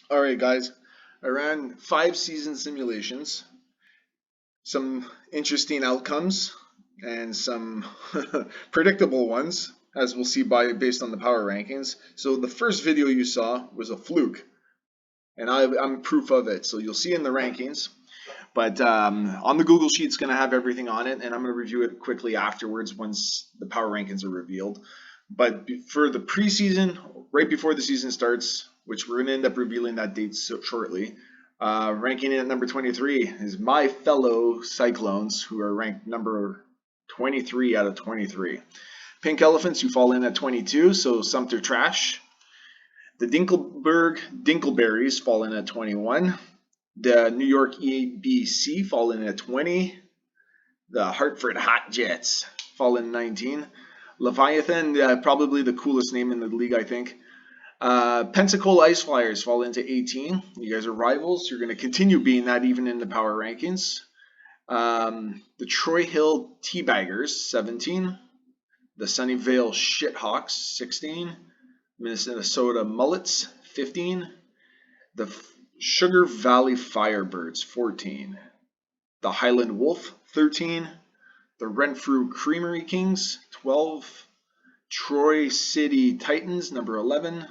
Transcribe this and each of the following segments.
Alright guys, I ran 5 season simulations, some interesting outcomes, and some predictable ones, as we'll see based on the power rankings. So the first video you saw was a fluke, and I'm proof of it. So you'll see in the rankings, but on the Google Sheet, it's going to have everything on it, and I'm going to review it quickly afterwards once the power rankings are revealed. But for the preseason, right before the season starts, which we're going to end up revealing that date shortly, ranking in at number 23 is my fellow Cyclones, who are ranked number 23 out of 23. Pink Elephants, who fall in at 22, so Sumter Trash. The Dinkleberries fall in at 21. The New York EBC fall in at 20. The Hartford Hot Jets fall in 19. Leviathan, probably the coolest name in the league, I think. Pensacola Ice Flyers fall into 18. You guys are rivals. You're going to continue being that even in the power rankings. The Troy Hill Teabaggers, 17. The Sunnyvale Shithawks, 16. Minnesota Mullets, 15. The Sugar Valley Firebirds, 14. The Highland Wolf, 13. The Renfrew Creamery Kings, 12. Troy City Titans, number 11.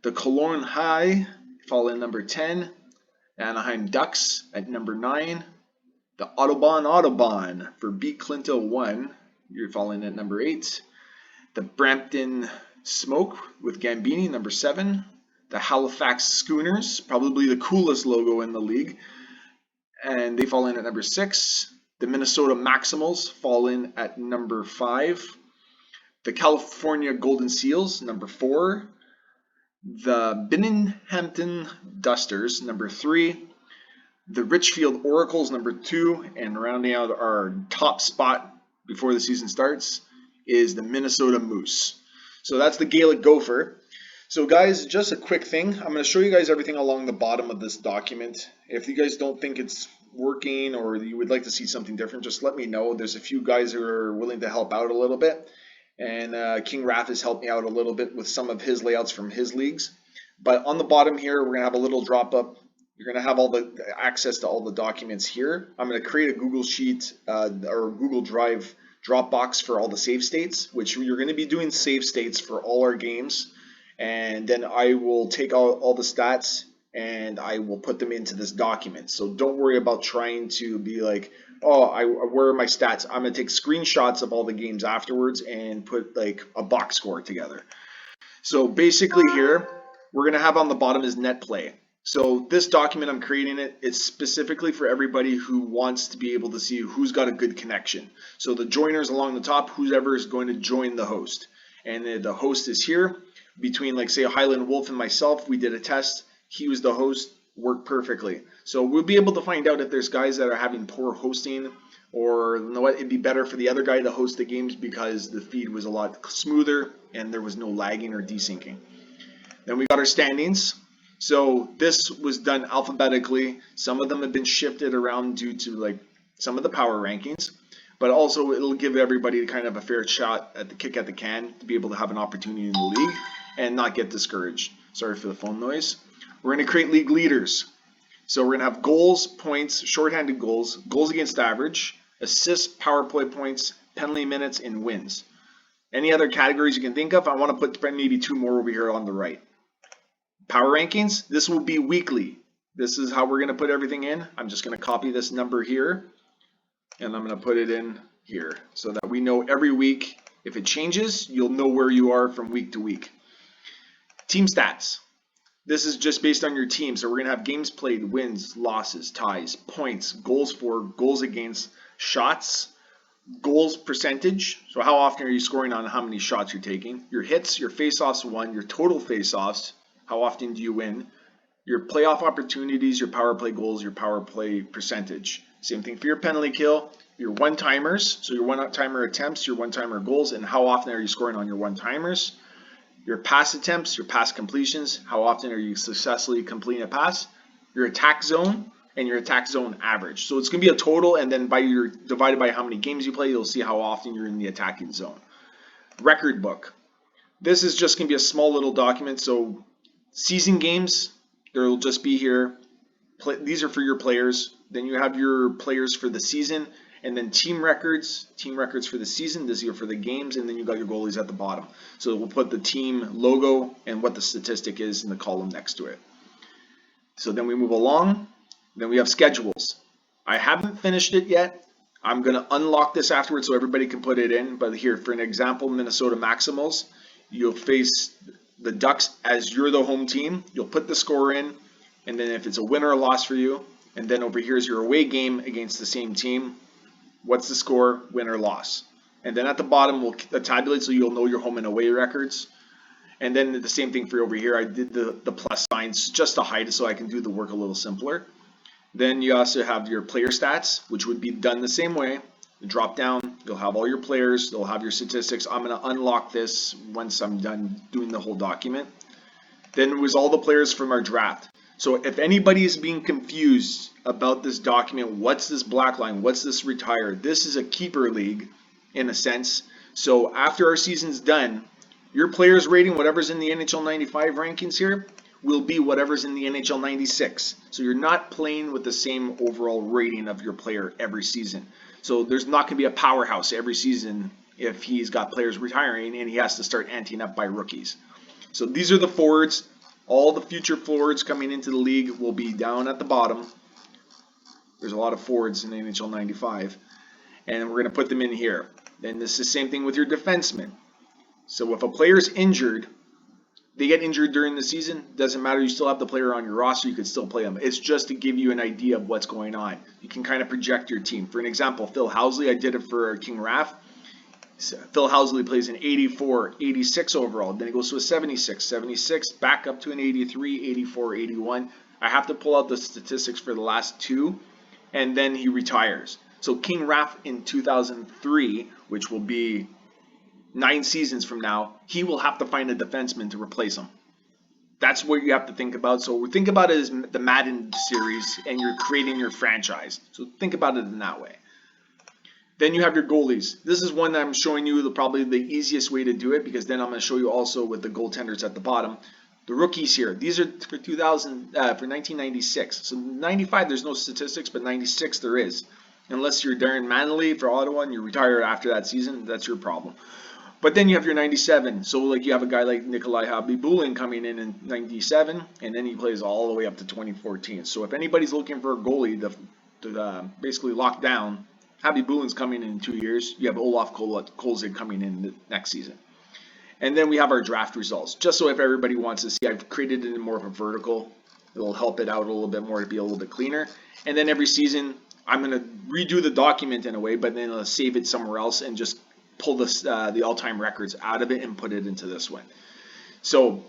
The Cologne High fall in number 10. Anaheim Ducks at number 9. The Audubon for Beat Clinto 1, you're falling at number 8. The Brampton Smoke with Gambini, number 7. The Halifax Schooners, probably the coolest logo in the league, and they fall in at number 6. The Minnesota Maximals fall in at number 5. The California Golden Seals, number 4. The Binghamton Dusters, number 3. The Richfield Oracles, number 2. And rounding out our top spot before the season starts is the Minnesota Moose. So that's the Gaelic Gopher. So guys, just a quick thing. I'm going to show you guys everything along the bottom of this document. If you guys don't think it's working or you would like to see something different, just let me know. There's a few guys who are willing to help out a little bit. And King Raph has helped me out a little bit with some of his layouts from his leagues. But on the bottom here, we're going to have a little drop up. You're going to have all the access to all the documents here. I'm going to create a Google Sheet or Google Drive Dropbox for all the save states, which you're going to be doing save states for all our games. And then I will take all the stats and I will put them into this document. So don't worry about trying to be like, oh, where are my stats? I'm going to take screenshots of all the games afterwards and put like a box score together. So basically here, we're going to have on the bottom is net play. So this document, I'm creating it, it's specifically for everybody who wants to be able to see who's got a good connection. So the joiners along the top, whoever is going to join the host. And the host is here. Between, like, say, Highland Wolf and myself, we did a test. He was the host, worked perfectly. So we'll be able to find out if there's guys that are having poor hosting, or you know what, it'd be better for the other guy to host the games because the feed was a lot smoother and there was no lagging or desyncing. Then we got our standings. So this was done alphabetically. Some of them have been shifted around due to like some of the power rankings. But also it'll give everybody kind of a fair shot at the kick at the can to be able to have an opportunity in the league and not get discouraged. Sorry for the phone noise. We're going to create league leaders. So we're going to have goals, points, shorthanded goals, goals against average, assists, power play points, penalty minutes, and wins. Any other categories you can think of? I want to put maybe 2 more over here on the right. Power rankings, this will be weekly. This is how we're going to put everything in. I'm just going to copy this number here. And I'm going to put it in here so that we know every week. If it changes, you'll know where you are from week to week. Team stats. This is just based on your team. So we're going to have games played, wins, losses, ties, points, goals for, goals against, shots, goals percentage. So how often are you scoring on how many shots you're taking? Your hits, your face-offs won, your total face-offs. How often do you win? Your playoff opportunities, your power play goals, your power play percentage. Same thing for your penalty kill, your one-timers, so your one-timer attempts, your one-timer goals, and how often are you scoring on your one-timers. Your pass attempts, your pass completions, how often are you successfully completing a pass. Your attack zone and your attack zone average. So it's going to be a total, and then divided by how many games you play, you'll see how often you're in the attacking zone. Record book. This is just going to be a small little document, so season games, There will just be here, these are for your players. Then you have your players for the season, and then team records for the season. This is for the games, and then you got your goalies at the bottom. So we'll put the team logo and what the statistic is in the column next to it. So then we move along. Then we have schedules. I haven't finished it yet. I'm going to unlock this afterwards so everybody can put it in. But here, for an example, Minnesota Maximals, you'll face the Ducks as you're the home team. You'll put the score in, and then if it's a win or a loss for you, and then over here is your away game against the same team. What's the score, win or loss? And then at the bottom, we'll tabulate so you'll know your home and away records. And then the same thing for over here. I did the plus signs just to hide it so I can do the work a little simpler. Then you also have your player stats, which would be done the same way. You drop down, you'll have all your players, they'll have your statistics. I'm going to unlock this once I'm done doing the whole document. Then it was all the players from our draft. So if anybody is being confused about this document, what's this black line, what's this retire, this is a keeper league in a sense. So after our season's done, your players rating, whatever's in the NHL 95 rankings here, will be whatever's in the NHL 96. So you're not playing with the same overall rating of your player every season. So there's not going to be a powerhouse every season if he's got players retiring and he has to start anteing up by rookies. So these are the forwards. All the future forwards coming into the league will be down at the bottom. There's a lot of forwards in the NHL 95. And we're going to put them in here. Then this is the same thing with your defensemen. So if a player's injured, they get injured during the season, doesn't matter, you still have the player on your roster, you could still play them. It's just to give you an idea of what's going on. You can kind of project your team. For an example, Phil Housley, I did it for King Raff. So Phil Housley plays an 84, 86 overall, then he goes to a 76, 76, back up to an 83, 84, 81. I have to pull out the statistics for the last two, and then he retires. So King Raff in 2003, which will be 9 seasons from now, he will have to find a defenseman to replace him. That's what you have to think about. So think about it as the Madden series, and you're creating your franchise. So think about it in that way. Then you have your goalies. This is one that I'm showing you probably the easiest way to do it, because then I'm going to show you also with the goaltenders at the bottom. The rookies here, these are for 1996. So 95, there's no statistics, but 96 there is. Unless you're Darren Manley for Ottawa and you retire after that season, that's your problem. But then you have your 97. So like you have a guy like Nikolai Habibulin coming in 97, and then he plays all the way up to 2014. So if anybody's looking for a goalie to basically lock down, Habibulin's coming in 2 years. You have Olaf Kolzig coming in the next season. And then we have our draft results. Just so if everybody wants to see, I've created it in more of a vertical. It'll help it out a little bit more to be a little bit cleaner. And then every season, I'm going to redo the document in a way, but then I'll save it somewhere else and just pull this, the all-time records out of it and put it into this one. So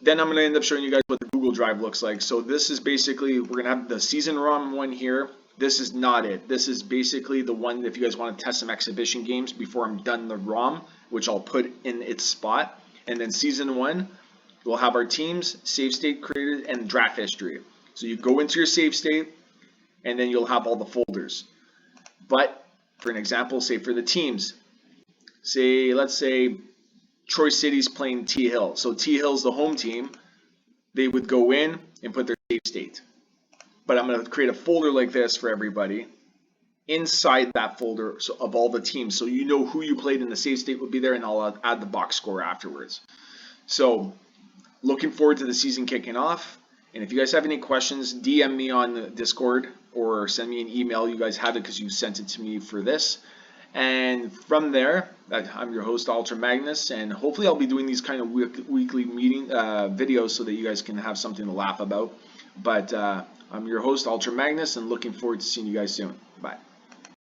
then I'm going to end up showing you guys what the Google Drive looks like. So this is basically, we're going to have the season ROM one here. This is not it. This is basically the one if you guys want to test some exhibition games before I'm done the ROM, which I'll put in its spot. And then season 1, we'll have our teams, save state created, and draft history. So you go into your save state, and then you'll have all the folders. But for an example, say for the teams, let's say Troy City's playing T Hill. So T Hill's the home team. They would go in and put their save state. But I'm going to create a folder like this for everybody. Inside that folder of all the teams, so you know who you played in the save state would be there, and I'll add the box score afterwards. So looking forward to the season kicking off. And if you guys have any questions, DM me on the Discord or send me an email. You guys have it because you sent it to me for this. And from there, I'm your host, Ultra Magnus, and hopefully I'll be doing these kind of weekly meeting videos so that you guys can have something to laugh about. But I'm your host, Ultra Magnus, and looking forward to seeing you guys soon. Bye.